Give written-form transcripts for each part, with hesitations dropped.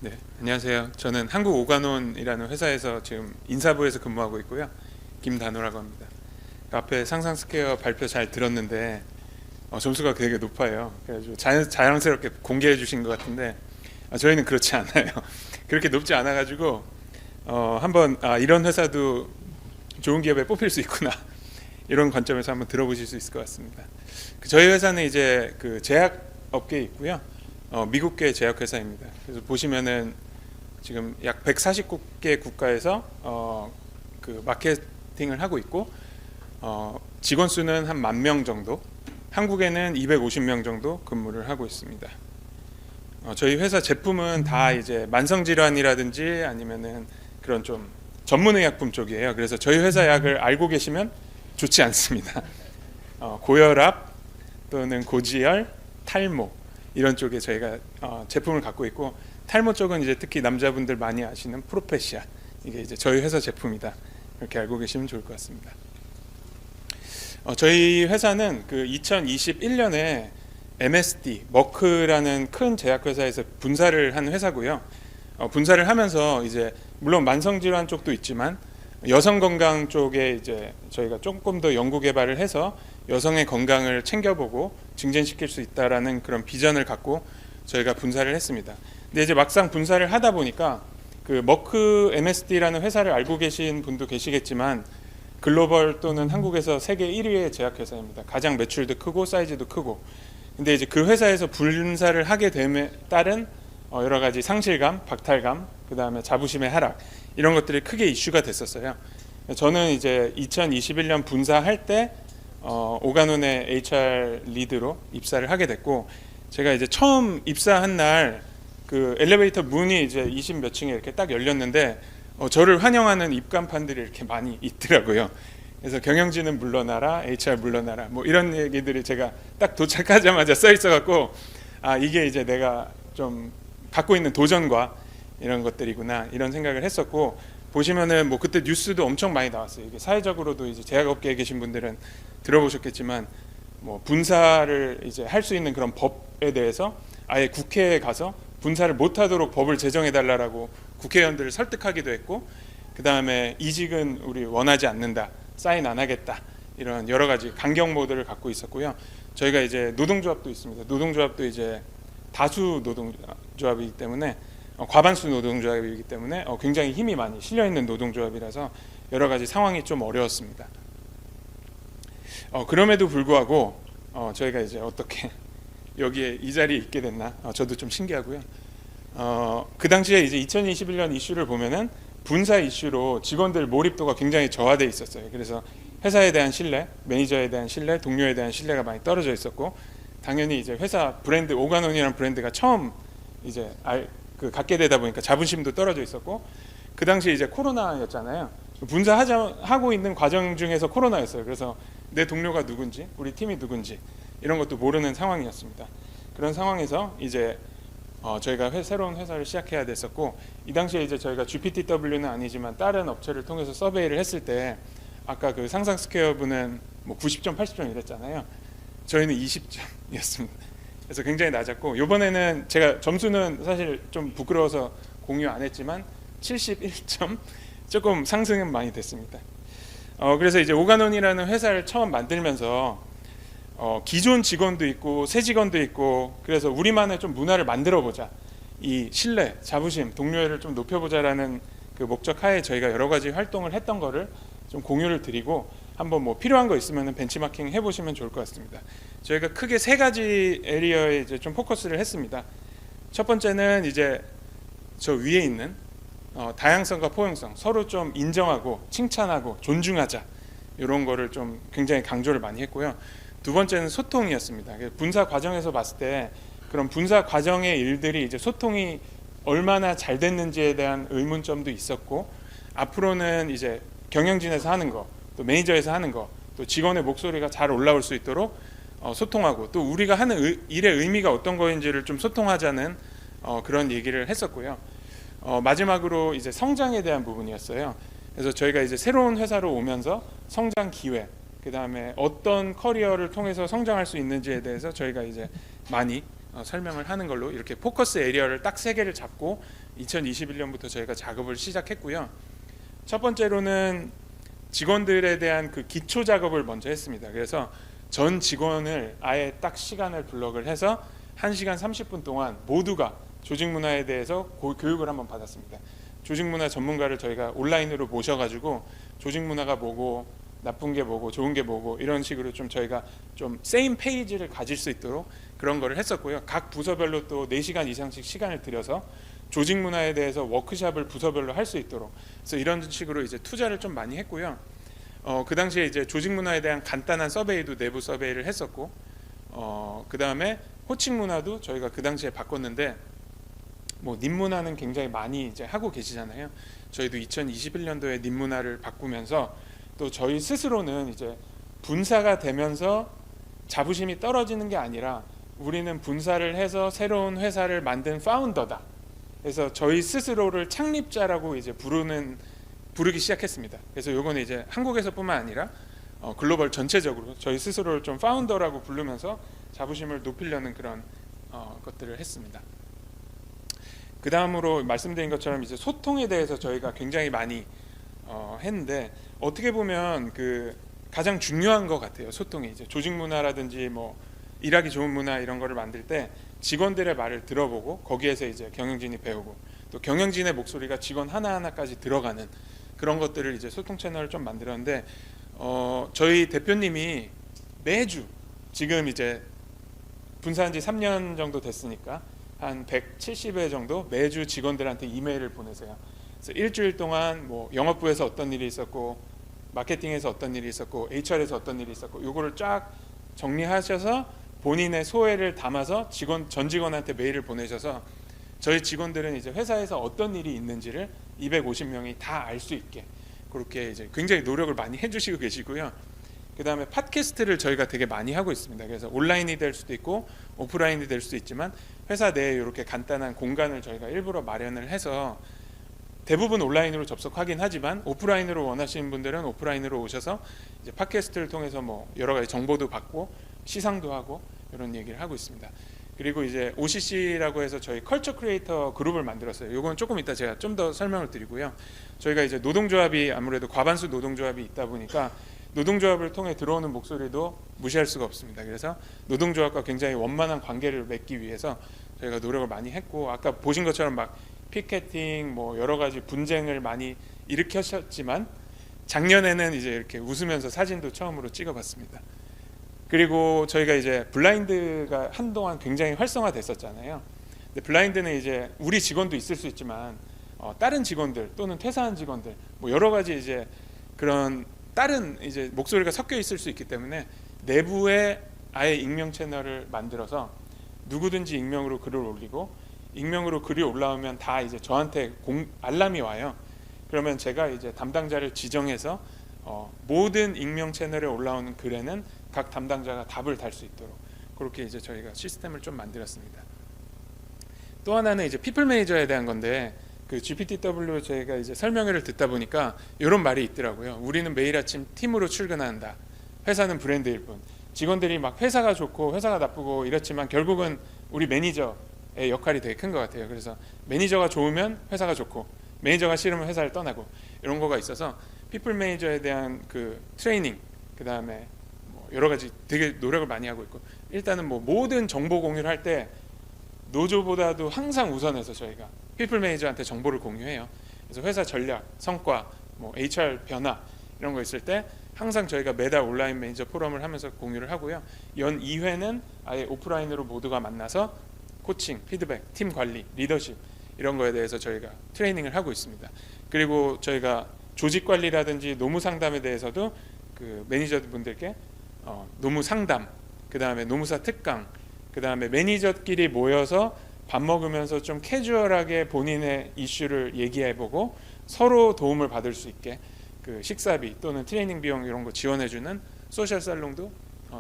네, 안녕하세요. 저는 한국오가논이라는 회사에서 지금 인사부에서 근무하고 있고요. 김단호라고 합니다. 앞에 상상스퀘어 발표 잘 들었는데 점수가 되게 높아요. 그래가지고 자연스럽게 공개해 주신 것 같은데 저희는 그렇지 않아요. 그렇게 높지 않아가지고 한번 이런 회사도 좋은 기업에 뽑힐 수 있구나 이런 관점에서 한번 들어보실 수 있을 것 같습니다. 저희 회사는 이제 그 제약 업계에 있고요. 미국계 제약회사입니다. 그래서 보시면은 지금 약 140개 국가에서 그 마케팅을 하고 있고 직원 수는 한 10,000명 정도, 한국에는 250명 정도 근무를 하고 있습니다. 저희 회사 제품은 다 이제 만성 질환이라든지 아니면은 그런 좀 전문의약품 쪽이에요. 그래서 저희 회사 약을 알고 계시면 좋지 않습니다. 고혈압 또는 고지혈, 탈모 이런 쪽에 저희가 제품을 갖고 있고, 탈모 쪽은 이제 특히 남자분들 많이 아시는 프로페시아, 이게 이제 저희 회사 제품이다 이렇게 알고 계시면 좋을 것 같습니다. 저희 회사는 그 2021년에 MSD, 머크라는 큰 제약회사에서 분사를 한 회사고요. 분사를 하면서 이제 물론 만성질환 쪽도 있지만 여성 건강 쪽에 이제 저희가 조금 더 연구 개발을 해서 여성의 건강을 챙겨보고 증진시킬 수 있다라는 그런 비전을 갖고 저희가 분사를 했습니다. 근데 이제 막상 분사를 하다 보니까 그 머크 MSD라는 회사를 알고 계신 분도 계시겠지만 글로벌 또는 한국에서 세계 1위의 제약회사입니다. 가장 매출도 크고 사이즈도 크고. 근데 이제 그 회사에서 분사를 하게 됨에 따른 여러 가지 상실감, 박탈감, 그 다음에 자부심의 하락, 이런 것들이 크게 이슈가 됐었어요. 저는 이제 2021년 분사할 때 오가논의 HR 리드로 입사를 하게 됐고, 제가 이제 처음 입사한 날 그 엘리베이터 문이 이제 20 몇 층에 이렇게 딱 열렸는데 저를 환영하는 입간판들이 이렇게 많이 있더라고요. 그래서 경영진은 물러나라, HR 물러나라, 뭐 이런 얘기들이 제가 딱 도착하자마자 써 있어갖고 이게 이제 내가 좀 갖고 있는 도전과 이런 것들이구나 이런 생각을 했었고, 보시면은 뭐 그때 뉴스도 엄청 많이 나왔어요. 이게 사회적으로도 이제 제약업계에 계신 분들은 들어보셨겠지만 뭐 분사를 이제 할 수 있는 그런 법에 대해서 아예 국회에 가서 분사를 못하도록 법을 제정해 달라라고 국회의원들을 설득하기도 했고, 그 다음에 이직은 우리 원하지 않는다, 사인 안 하겠다, 이런 여러 가지 강경 모드를 갖고 있었고요. 저희가 이제 노동조합도 있습니다. 노동조합도 이제 다수 노동조합이기 때문에 과반수 노동조합이기 때문에 굉장히 힘이 많이 실려 있는 노동조합이라서 여러 가지 상황이 좀 어려웠습니다. 그럼에도 불구하고 저희가 이제 어떻게 여기에 이 자리에 있게 됐나 저도 좀 신기하고요. 그 당시에 이제 2021년 이슈를 보면은 분사 이슈로 직원들 몰입도가 굉장히 저하돼 있었어요. 그래서 회사에 대한 신뢰, 매니저에 대한 신뢰, 동료에 대한 신뢰가 많이 떨어져 있었고, 당연히 이제 회사 브랜드 오가논이라는 브랜드가 처음 이제 갖게 되다 보니까 자부심도 떨어져 있었고, 그 당시 이제 코로나였잖아요. 분사하고 있는 과정 중에서 코로나였어요. 그래서 내 동료가 누군지, 우리 팀이 누군지 이런 것도 모르는 상황이었습니다. 그런 상황에서 이제 저희가 새로운 회사를 시작해야 됐었고, 이 당시에 이제 저희가 GPTW는 아니지만 다른 업체를 통해서 서베이를 했을 때 아까 그 상상 스퀘어 분은 뭐 90점, 80점 이랬잖아요. 저희는 20점이었습니다. 그래서 굉장히 낮았고, 이번에는 제가 점수는 사실 좀 부끄러워서 공유 안 했지만 71점, 조금 상승은 많이 됐습니다. 그래서 이제 오가논이라는 회사를 처음 만들면서 기존 직원도 있고 새 직원도 있고, 그래서 우리만의 좀 문화를 만들어 보자, 이 신뢰, 자부심, 동료애를 좀 높여보자라는 그 목적 하에 저희가 여러 가지 활동을 했던 거를 좀 공유를 드리고, 한번 뭐 필요한 거 있으면 벤치마킹 해보시면 좋을 것 같습니다. 저희가 크게 3가지 에리어에 이제 좀 포커스를 했습니다. 첫 번째는 이제 저 위에 있는 다양성과 포용성, 서로 좀 인정하고 칭찬하고 존중하자, 이런 거를 좀 굉장히 강조를 많이 했고요. 두 번째는 소통이었습니다. 분사 과정에서 봤을 때 그런 분사 과정의 일들이 이제 소통이 얼마나 잘 됐는지에 대한 의문점도 있었고, 앞으로는 이제 경영진에서 하는 거, 또 매니저에서 하는 거, 또 직원의 목소리가 잘 올라올 수 있도록 소통하고, 또 우리가 하는 일의 의미가 어떤 거인지를 좀 소통하자는 그런 얘기를 했었고요. 마지막으로 이제 성장에 대한 부분이었어요. 그래서 저희가 이제 새로운 회사로 오면서 성장 기회, 그 다음에 어떤 커리어를 통해서 성장할 수 있는지에 대해서 저희가 이제 많이 설명을 하는 걸로 이렇게 포커스 에리어를 딱 3개를 잡고 2021년부터 저희가 작업을 시작했고요. 첫 번째로는 직원들에 대한 그 기초 작업을 먼저 했습니다. 그래서 전 직원을 아예 딱 시간을 블럭을 해서 1시간 30분 동안 모두가 조직 문화에 대해서 교육을 한번 받았습니다. 조직 문화 전문가를 저희가 온라인으로 모셔가지고 조직 문화가 뭐고 나쁜 게 뭐고 좋은 게 뭐고 이런 식으로 좀 저희가 좀 세임 페이지를 가질 수 있도록 그런 거를 했었고요. 각 부서별로 또 4시간 이상씩 시간을 들여서 조직 문화에 대해서 워크숍을 부서별로 할 수 있도록, 그래서 이런 식으로 이제 투자를 좀 많이 했고요. 그 당시에 이제 조직 문화에 대한 간단한 서베이도 내부 서베이를 했었고, 그 다음에 호칭 문화도 저희가 그 당시에 바꿨는데, 뭐 님 문화는 굉장히 많이 이제 하고 계시잖아요. 저희도 2021년도에 님 문화를 바꾸면서 또 저희 스스로는 이제 분사가 되면서 자부심이 떨어지는 게 아니라 우리는 분사를 해서 새로운 회사를 만든 파운더다. 그래서 저희 스스로를 창립자라고 이제 부르기 시작했습니다. 그래서 요거는 이제 한국에서뿐만 아니라 글로벌 전체적으로 저희 스스로를 좀 파운더라고 부르면서 자부심을 높이려는 그런 것들을 했습니다. 그 다음으로 말씀드린 것처럼 이제 소통에 대해서 저희가 굉장히 많이 했는데, 어떻게 보면 그 가장 중요한 것 같아요. 소통이 이제 조직 문화라든지 뭐 일하기 좋은 문화 이런 거를 만들 때 직원들의 말을 들어보고 거기에서 이제 경영진이 배우고 또 경영진의 목소리가 직원 하나하나까지 들어가는 그런 것들을 이제 소통 채널을 좀 만들었는데, 저희 대표님이 매주 지금 이제 분사한 지 3년 정도 됐으니까 한 170회 정도 매주 직원들한테 이메일을 보내세요. 그래서 일주일 동안 뭐 영업부에서 어떤 일이 있었고, 마케팅에서 어떤 일이 있었고, HR에서 어떤 일이 있었고, 요거를 쫙 정리하셔서 본인의 소회를 담아서 전 직원한테 메일을 보내셔서 저희 직원들은 이제 회사에서 어떤 일이 있는지를 250명이 다 알 수 있게 그렇게 이제 굉장히 노력을 많이 해주시고 계시고요. 그 다음에 팟캐스트를 저희가 되게 많이 하고 있습니다. 그래서 온라인이 될 수도 있고 오프라인이 될 수도 있지만 회사 내에 이렇게 간단한 공간을 저희가 일부러 마련을 해서 대부분 온라인으로 접속하긴 하지만 오프라인으로 원하시는 분들은 오프라인으로 오셔서 이제 팟캐스트를 통해서 뭐 여러 가지 정보도 받고 시상도 하고 이런 얘기를 하고 있습니다. 그리고 이제 OCC라고 해서 저희 컬처 크리에이터 그룹을 만들었어요. 이건 조금 이따 제가 좀 더 설명을 드리고요. 저희가 이제 노동조합이 아무래도 과반수 노동조합이 있다 보니까 노동조합을 통해 들어오는 목소리도 무시할 수가 없습니다. 그래서 노동조합과 굉장히 원만한 관계를 맺기 위해서 저희가 노력을 많이 했고, 아까 보신 것처럼 막 피켓팅 뭐 여러 가지 분쟁을 많이 일으켰지만 작년에는 이제 이렇게 웃으면서 사진도 처음으로 찍어봤습니다. 그리고 저희가 이제 블라인드가 한동안 굉장히 활성화됐었잖아요. 근데 블라인드는 이제 우리 직원도 있을 수 있지만 다른 직원들 또는 퇴사한 직원들 뭐 여러 가지 이제 그런 다른 이제 목소리가 섞여 있을 수 있기 때문에 내부에 아예 익명 채널을 만들어서 누구든지 익명으로 글을 올리고, 익명으로 글이 올라오면 다 이제 저한테 알람이 와요. 그러면 제가 이제 담당자를 지정해서 모든 익명 채널에 올라오는 글에는 각 담당자가 답을 달 수 있도록 그렇게 이제 저희가 시스템을 좀 만들었습니다. 또 하나는 이제 피플 매니저에 대한 건데, 그 GPTW 저희가 이제 설명회를 듣다 보니까 이런 말이 있더라고요. 우리는 매일 아침 팀으로 출근한다. 회사는 브랜드일 뿐. 직원들이 막 회사가 좋고 회사가 나쁘고 이렇지만 결국은 우리 매니저의 역할이 되게 큰 것 같아요. 그래서 매니저가 좋으면 회사가 좋고 매니저가 싫으면 회사를 떠나고 이런 거가 있어서 피플 매니저에 대한 그 트레이닝, 그 다음에 뭐 여러 가지 되게 노력을 많이 하고 있고, 일단은 뭐 모든 정보 공유를 할 때 노조보다도 항상 우선해서 저희가 피플 매니저한테 정보를 공유해요. 그래서 회사 전략, 성과, 뭐 HR 변화 이런 거 있을 때 항상 저희가 매달 온라인 매니저 포럼을 하면서 공유를 하고요. 연 2회는 아예 오프라인으로 모두가 만나서 코칭, 피드백, 팀 관리, 리더십 이런 거에 대해서 저희가 트레이닝을 하고 있습니다. 그리고 저희가 조직 관리라든지 노무 상담에 대해서도 그 매니저분들께 노무 상담, 그 다음에 노무사 특강, 그 다음에 매니저끼리 모여서 밥 먹으면서 좀 캐주얼하게 본인의 이슈를 얘기해보고 서로 도움을 받을 수 있게 그 식사비 또는 트레이닝 비용 이런 거 지원해주는 소셜 살롱도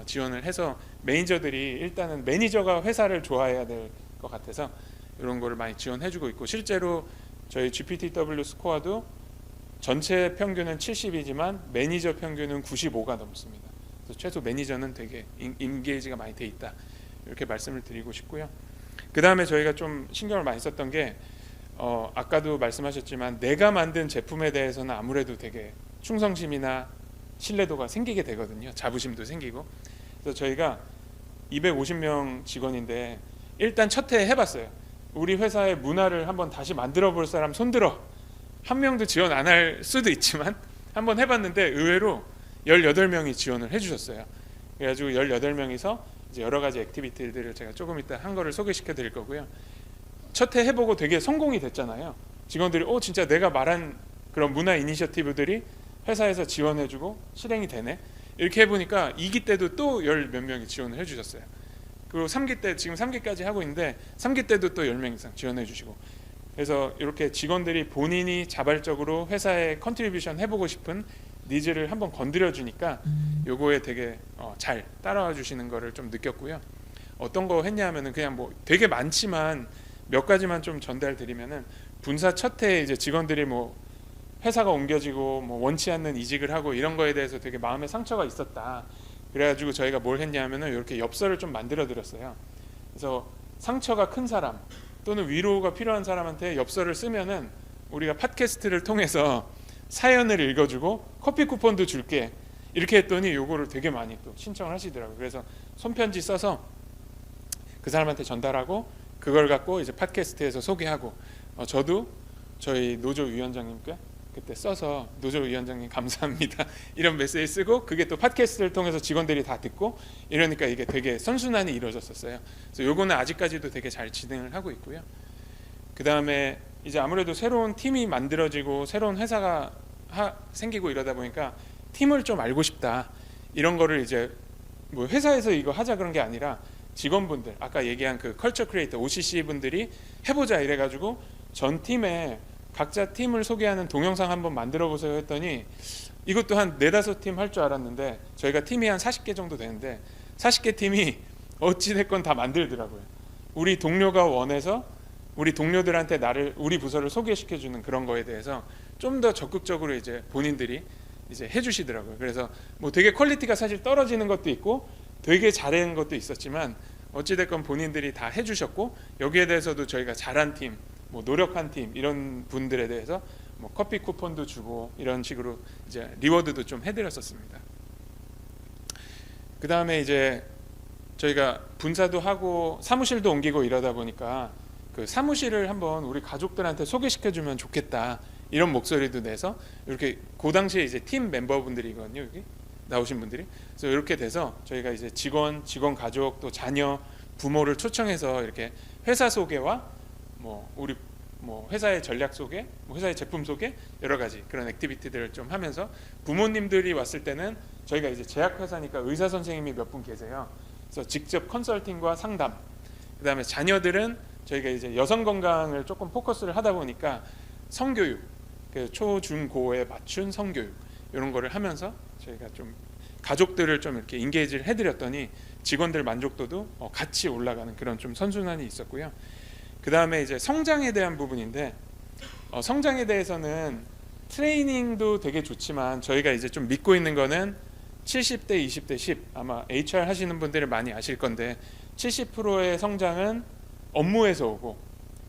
지원을 해서 매니저들이 일단은 매니저가 회사를 좋아해야 될 것 같아서 이런 거를 많이 지원해주고 있고, 실제로 저희 GPTW 스코어도 전체 평균은 70이지만 매니저 평균은 95가 넘습니다. 그래서 최소 매니저는 되게 인게이지가 많이 돼 있다. 이렇게 말씀을 드리고 싶고요. 그 다음에 저희가 좀 신경을 많이 썼던 게 아까도 말씀하셨지만 내가 만든 제품에 대해서는 아무래도 되게 충성심이나 신뢰도가 생기게 되거든요. 자부심도 생기고. 그래서 저희가 250명 직원인데 일단 첫 해 해봤어요. 우리 회사의 문화를 한번 다시 만들어 볼 사람 손들어. 한 명도 지원 안 할 수도 있지만 한번 해봤는데 의외로 18명이 지원을 해주셨어요. 그래가지고 18명이서 이제 여러 가지 액티비티들을 제가 조금 이따 한 거를 소개시켜 드릴 거고요. 첫 해 해보고 되게 성공이 됐잖아요. 직원들이 진짜 내가 말한 그런 문화 이니셔티브들이 회사에서 지원해주고 실행이 되네. 이렇게 해보니까 2기 때도 또 10 몇 명이 지원을 해주셨어요. 그리고 3기 때 지금 3기까지 하고 있는데 3기 때도 또 10명 이상 지원해주시고, 그래서 이렇게 직원들이 본인이 자발적으로 회사에 컨트리뷰션 해보고 싶은 니즈를 한번 건드려 주니까 요거에 되게 잘 따라와 주시는 거를 좀 느꼈고요. 어떤 거 했냐면은 그냥 뭐 되게 많지만 몇 가지만 좀 전달 드리면은, 분사 첫 해에 이제 직원들이 뭐 회사가 옮겨지고 뭐 원치 않는 이직을 하고 이런 거에 대해서 되게 마음에 상처가 있었다. 그래가지고 저희가 뭘 했냐면은 이렇게 엽서를 좀 만들어 드렸어요. 그래서 상처가 큰 사람 또는 위로가 필요한 사람한테 엽서를 쓰면은 우리가 팟캐스트를 통해서 사연을 읽어주고 커피 쿠폰도 줄게, 이렇게 했더니 요거를 되게 많이 또 신청을 하시더라고요. 그래서 손편지 써서 그 사람한테 전달하고 그걸 갖고 이제 팟캐스트에서 소개하고, 저도 저희 노조 위원장님께 그때 써서 노조 위원장님 감사합니다 이런 메시지 쓰고, 그게 또 팟캐스트를 통해서 직원들이 다 듣고 이러니까 이게 되게 선순환이 이루어졌었어요. 그래서 요거는 아직까지도 되게 잘 진행을 하고 있고요. 그 다음에 이제 아무래도 새로운 팀이 만들어지고 새로운 회사가 생기고 이러다 보니까 팀을 좀 알고 싶다, 이런 거를 이제 뭐 회사에서 이거 하자 그런 게 아니라 직원분들, 아까 얘기한 그 컬처 크리에이터 OCC 분들이 해보자 이래가지고 전 팀에 각자 팀을 소개하는 동영상 한번 만들어 보세요 했더니 이것도 한 4-5팀 할 줄 알았는데 저희가 팀이 한 40개 정도 되는데 40개 팀이 어찌됐건 다 만들더라고요. 우리 동료가 원해서 우리 동료들한테 우리 부서를 소개시켜주는 그런 거에 대해서 좀 더 적극적으로 이제 본인들이 이제 해주시더라고요. 그래서 뭐 되게 퀄리티가 사실 떨어지는 것도 있고 되게 잘한 것도 있었지만 어찌됐건 본인들이 다 해주셨고, 여기에 대해서도 저희가 잘한 팀, 뭐 노력한 팀 이런 분들에 대해서 뭐 커피 쿠폰도 주고 이런 식으로 이제 리워드도 좀 해드렸었습니다. 그 다음에 이제 저희가 분사도 하고 사무실도 옮기고 이러다 보니까 그 사무실을 한번 우리 가족들한테 소개시켜주면 좋겠다, 이런 목소리도 내서 이렇게 그 당시에 이제 팀 멤버분들이거든요, 여기 나오신 분들이. 그래서 이렇게 돼서 저희가 이제 직원 가족 또 자녀 부모를 초청해서 이렇게 회사 소개와 뭐 우리 뭐 회사의 전략 소개, 뭐 회사의 제품 소개, 여러 가지 그런 액티비티들을 좀 하면서, 부모님들이 왔을 때는 저희가 이제 제약회사니까 의사 선생님이 몇 분 계세요. 그래서 직접 컨설팅과 상담, 그 다음에 자녀들은 저희가 이제 여성 건강을 조금 포커스를 하다 보니까 성교육, 초, 중, 고에 맞춘 성교육 이런 거를 하면서 저희가 좀 가족들을 좀 이렇게 인게이지를 해드렸더니 직원들 만족도도 같이 올라가는 그런 좀 선순환이 있었고요. 그 다음에 이제 성장에 대한 부분인데, 성장에 대해서는 트레이닝도 되게 좋지만 저희가 이제 좀 믿고 있는 거는 70대 20대 10, 아마 HR 하시는 분들은 많이 아실 건데 70%의 성장은 업무에서 오고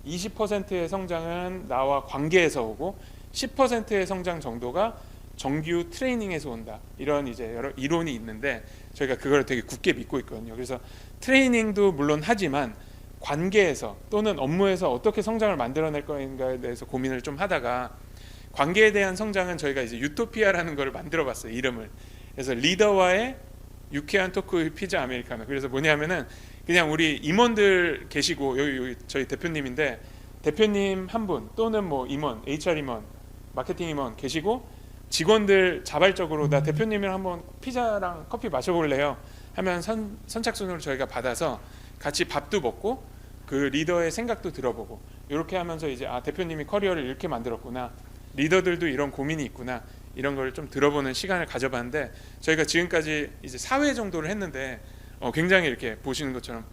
20%의 성장은 나와 관계에서 오고 10%의 성장 정도가 정규 트레이닝에서 온다, 이런 이제 여러 이론이 있는데 저희가 그걸 되게 굳게 믿고 있거든요. 그래서 트레이닝도 물론 하지만 관계에서 또는 업무에서 어떻게 성장을 만들어낼 것인가에 대해서 고민을 좀 하다가, 관계에 대한 성장은 저희가 이제 유토피아라는 걸 만들어봤어요, 이름을. 그래서 리더와의 유쾌한 토크 피자 아메리카노. 그래서 뭐냐면은 그냥 우리 임원들 계시고 여기 저희 대표님인데 대표님 한 분 또는 뭐 임원, HR 임원, 마케팅 임원 계시고 직원들 자발적으로 나 대표님이랑 한번 피자랑 커피 마셔볼래요 하면 선착순으로 저희가 받아서 같이 밥도 먹고 그 리더의 생각도 들어보고, 이렇게 하면서 이제 대표님이 커리어를 이렇게 만들었구나, 리더들도 이런 고민이 있구나, 이런 걸 좀 들어보는 시간을 가져봤는데 저희가 지금까지 이제 4회 정도를 했는데 굉장히 이렇게 보시는 것처럼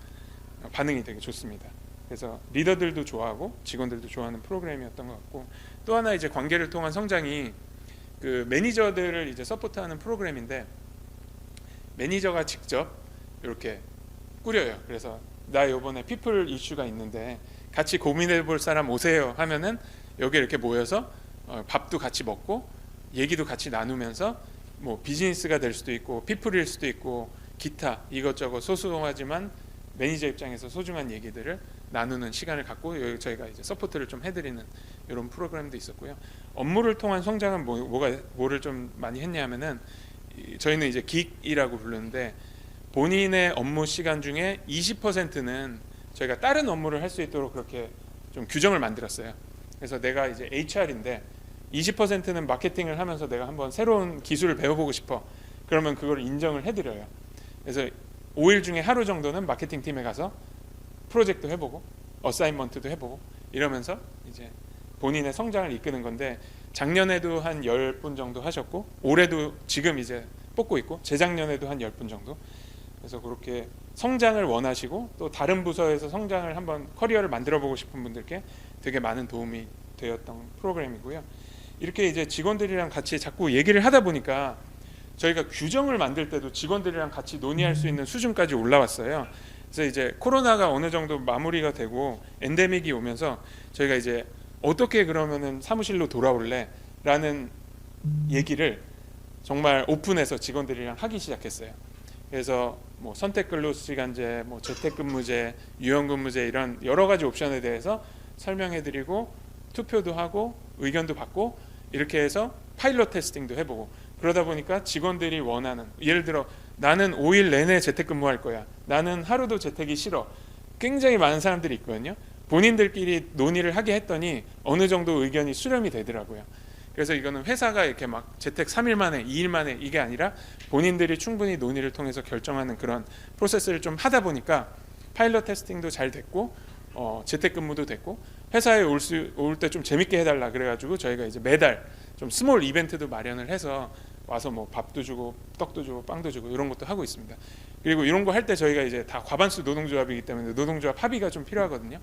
반응이 되게 좋습니다. 그래서 리더들도 좋아하고 직원들도 좋아하는 프로그램이었던 것 같고, 또 하나 이제 관계를 통한 성장이 그 매니저들을 이제 서포트하는 프로그램인데, 매니저가 직접 이렇게 꾸려요. 그래서 나 이번에 피플 이슈가 있는데 같이 고민해 볼 사람 오세요 하면은 여기 이렇게 모여서 밥도 같이 먹고 얘기도 같이 나누면서 뭐 비즈니스가 될 수도 있고 피플일 수도 있고 기타 이것저것 소소하지만 매니저 입장에서 소중한 얘기들을 나누는 시간을 갖고 여기 저희가 이제 서포트를 좀 해드리는 이런 프로그램도 있었고요. 업무를 통한 성장은 뭐를 좀 많이 했냐면은 저희는 이제 긱이라고 부르는데 본인의 업무 시간 중에 20%는 저희가 다른 업무를 할 수 있도록 그렇게 좀 규정을 만들었어요. 그래서 내가 이제 HR인데 20%는 마케팅을 하면서 내가 한번 새로운 기술을 배워보고 싶어. 그러면 그걸 인정을 해드려요. 그래서 5일 중에 하루 정도는 마케팅 팀에 가서 프로젝트도 해보고 어사인먼트도 해보고 이러면서 이제 본인의 성장을 이끄는 건데 작년에도 한 10분 정도 하셨고 올해도 지금 이제 뽑고 있고 재작년에도 한 10분 정도. 그래서 그렇게 성장을 원하시고 또 다른 부서에서 성장을 한번 커리어를 만들어 보고 싶은 분들께 되게 많은 도움이 되었던 프로그램이고요. 이렇게 이제 직원들이랑 같이 자꾸 얘기를 하다 보니까 저희가 규정을 만들 때도 직원들이랑 같이 논의할 수 있는 수준까지 올라왔어요. 그래서 이제 코로나가 어느 정도 마무리가 되고 엔데믹이 오면서 저희가 이제 어떻게 그러면은 사무실로 돌아올래? 라는 얘기를 정말 오픈해서 직원들이랑 하기 시작했어요. 그래서 뭐 선택 근로시간제, 뭐 재택근무제, 유연근무제 이런 여러 가지 옵션에 대해서 설명해드리고 투표도 하고 의견도 받고 이렇게 해서 파일럿 테스팅도 해보고 그러다 보니까 직원들이 원하는 예를 들어 나는 5일 내내 재택근무할 거야. 나는 하루도 재택이 싫어. 굉장히 많은 사람들이 있거든요. 본인들끼리 논의를 하게 했더니 어느 정도 의견이 수렴이 되더라고요. 그래서 이거는 회사가 이렇게 막 재택 3일 만에 2일 만에 이게 아니라 본인들이 충분히 논의를 통해서 결정하는 그런 프로세스를 좀 하다 보니까 파일럿 테스팅도 잘 됐고 재택근무도 됐고 회사에 올 때 좀 재밌게 해달라 그래가지고 저희가 이제 매달 좀 스몰 이벤트도 마련을 해서 와서 뭐 밥도 주고 떡도 주고 빵도 주고 이런 것도 하고 있습니다. 그리고 이런 거 할 때 저희가 이제 다 과반수 노동조합이기 때문에 노동조합 합의가 좀 필요하거든요.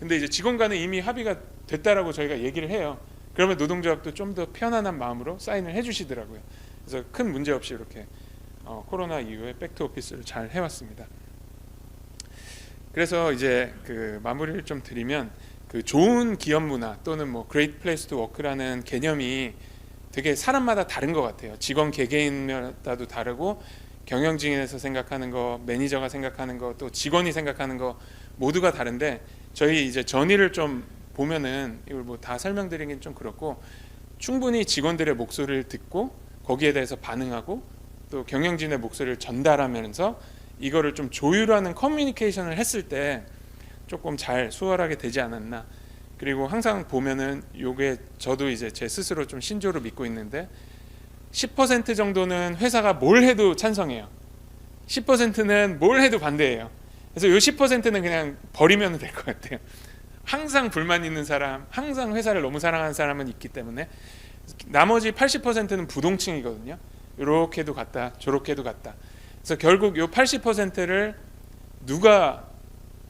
근데 이제 직원 간에 이미 합의가 됐다라고 저희가 얘기를 해요. 그러면 노동조합도 좀 더 편안한 마음으로 사인을 해주시더라고요. 그래서 큰 문제 없이 이렇게 코로나 이후에 백투오피스를 잘 해왔습니다. 그래서 이제 그 마무리를 좀 드리면 그 좋은 기업 문화 또는 뭐 Great Place to Work라는 개념이 되게 사람마다 다른 것 같아요. 직원 개개인마다도 다르고 경영진에서 생각하는 거, 매니저가 생각하는 거, 또 직원이 생각하는 거 모두가 다른데 저희 이제 전의를 좀 보면은 이걸 뭐 다 설명드리긴 좀 그렇고 충분히 직원들의 목소리를 듣고 거기에 대해서 반응하고 또 경영진의 목소리를 전달하면서 이거를 좀 조율하는 커뮤니케이션을 했을 때 조금 잘 수월하게 되지 않았나. 그리고 항상 보면은 요게 저도 이제 제 스스로 좀 신조로 믿고 있는데 10% 정도는 회사가 뭘 해도 찬성해요. 10%는 뭘 해도 반대해요. 그래서 요 10%는 그냥 버리면 될 것 같아요. 항상 불만 있는 사람, 항상 회사를 너무 사랑하는 사람은 있기 때문에 나머지 80%는 부동층이거든요. 이렇게도 갔다 저렇게도 갔다. 그래서 결국 요 80%를 누가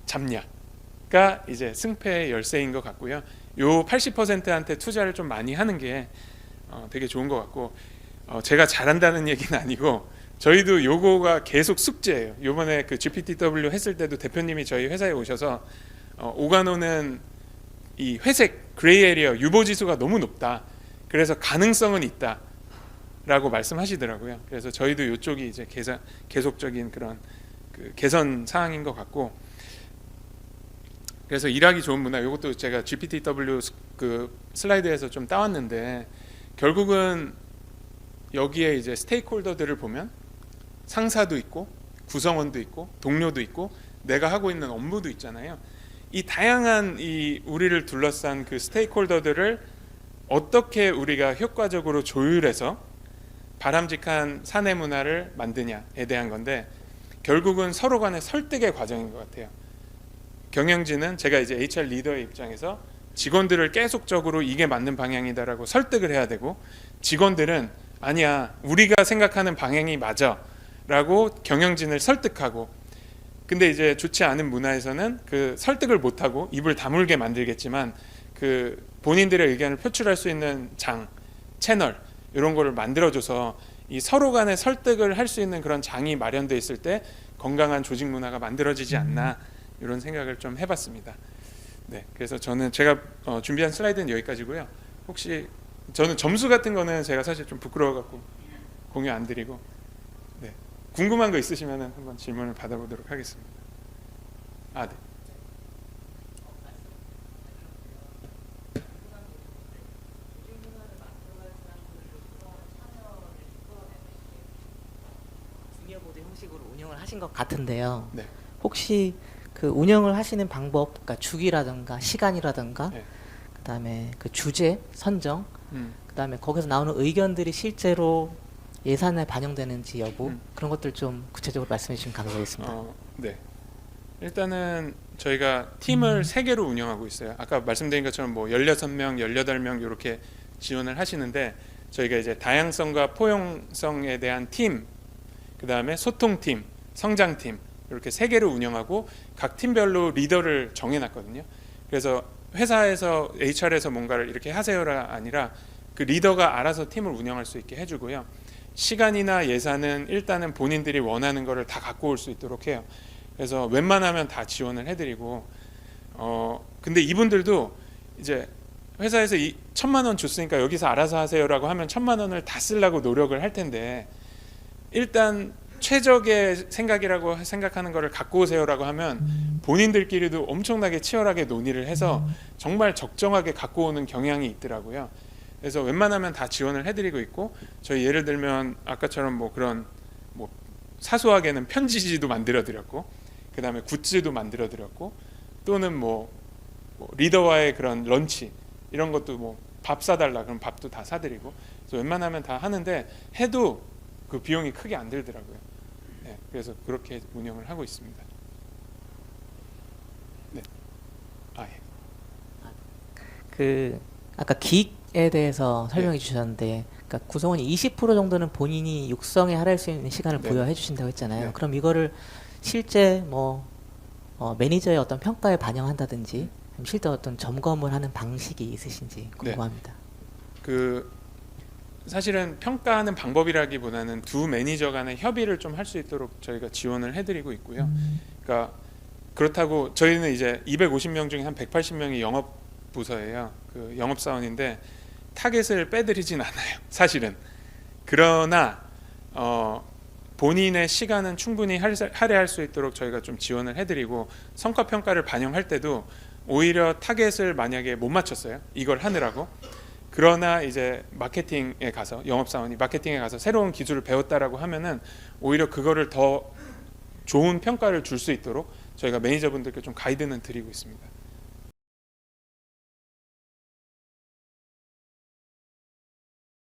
잡냐가 이제 승패의 열쇠인 것 같고요. 요 80%한테 투자를 좀 많이 하는 게 되게 좋은 것 같고 제가 잘한다는 얘기는 아니고 저희도 요거가 계속 숙제예요. 요번에 그 GPTW 했을 때도 대표님이 저희 회사에 오셔서 오가노는 이 회색 그레이 에리어 유보 지수가 너무 높다. 그래서 가능성은 있다. 라고 말씀하시더라고요. 그래서 저희도 이쪽이 이제 계속적인 그런 그 개선 사항인 것 같고 그래서 일하기 좋은 문화 이것도 제가 GPTW 그 슬라이드에서 좀 따왔는데 결국은 여기에 이제 스테이크홀더들을 보면 상사도 있고 구성원도 있고 동료도 있고 내가 하고 있는 업무도 있잖아요. 이 다양한 이 우리를 둘러싼 그 스테이크홀더들을 어떻게 우리가 효과적으로 조율해서 바람직한 사내 문화를 만드냐에 대한 건데 결국은 서로 간의 설득의 과정인 것 같아요. 경영진은 제가 이제 HR 리더의 입장에서 직원들을 계속적으로 이게 맞는 방향이다라고 설득을 해야 되고 직원들은 아니야 우리가 생각하는 방향이 맞아 라고 경영진을 설득하고 근데 이제 좋지 않은 문화에서는 그 설득을 못하고 입을 다물게 만들겠지만 그 본인들의 의견을 표출할 수 있는 장, 채널 이런 거를 만들어줘서 이 서로 간의 설득을 할 수 있는 그런 장이 마련돼 있을 때 건강한 조직 문화가 만들어지지 않나 이런 생각을 좀 해봤습니다. 네, 그래서 제가 준비한 슬라이드는 여기까지고요. 혹시 저는 점수 같은 거는 제가 사실 좀 부끄러워갖고 공유 안 드리고, 네, 궁금한 거 있으시면 한번 질문을 받아보도록 하겠습니다. 네. 주니어보드 형식으로 운영을 하신 것 같은데요. 네. 혹시 그 운영을 하시는 방법, 그러니까 주기라든가 시간이라든가, 네. 그다음에 그 주제 선정, 음. 그다음에 거기서 나오는 의견들이 실제로 예산에 반영되는지 여부 음. 그런 것들 좀 구체적으로 말씀해 주시면 감사하겠습니다. 네. 일단은 저희가 팀을 3개로 운영하고 있어요. 아까 말씀드린 것처럼 뭐 16명, 18명 이렇게 지원을 하시는데, 저희가 이제 다양성과 포용성에 대한 팀, 그다음에 소통팀, 성장팀 이렇게 3개로 운영하고 각 팀별로 리더를 정해놨거든요. 그래서 회사에서 HR에서 뭔가를 이렇게 하세요가 아니라 그 리더가 알아서 팀을 운영할 수 있게 해주고요. 시간이나 예산은 일단은 본인들이 원하는 거를 다 갖고 올 수 있도록 해요. 그래서 웬만하면 다 지원을 해드리고, 근데 이분들도 이제 회사에서 1,000만 원 줬으니까 여기서 알아서 하세요라고 하면 1,000만 원을 다 쓰려고 노력을 할 텐데, 일단 최적의 생각이라고 생각하는 거를 갖고 오세요라고 하면 본인들끼리도 엄청나게 치열하게 논의를 해서 정말 적정하게 갖고 오는 경향이 있더라고요. 그래서 웬만하면 다 지원을 해드리고 있고, 저희 예를 들면 아까처럼 뭐 그런 뭐 사소하게는 편지지도 만들어 드렸고, 그 다음에 굿즈도 만들어 드렸고, 또는 뭐 리더와의 그런 런치 이런 것도 뭐 밥 사달라 그럼 밥도 다 사드리고, 그래서 웬만하면 다 하는데 해도 그 비용이 크게 안 들더라고요. 네, 그래서 그렇게 운영을 하고 있습니다. 네. 예. 그 아까 기획에 대해서 설명해 주셨는데, 그러니까 구성원이 20% 정도는 본인이 육성에 할애할 수 있는 시간을 네. 부여해 주신다고 했잖아요. 네. 그럼 이거를 실제 뭐 매니저의 어떤 평가에 반영한다든지 실제 어떤 점검을 하는 방식이 있으신지 궁금합니다. 그 사실은 평가하는 방법이라기보다는 두 매니저 간의 협의를 좀 할 수 있도록 저희가 지원을 해드리고 있고요. 그러니까 그렇다고 저희는 이제 250명 중에 한 180명이 영업 부서예요. 그 영업 사원인데 타겟을 빼드리진 않아요, 사실은. 그러나 본인의 시간은 충분히 할애할 수 있도록 저희가 좀 지원을 해드리고, 성과 평가를 반영할 때도 오히려 타겟을 만약에 못 맞췄어요, 이걸 하느라고. 그러나 이제 마케팅에 가서, 영업사원이 마케팅에 가서 새로운 기술을 배웠다라고 하면은 오히려 그거를 더 좋은 평가를 줄 수 있도록 저희가 매니저분들께 좀 가이드는 드리고 있습니다.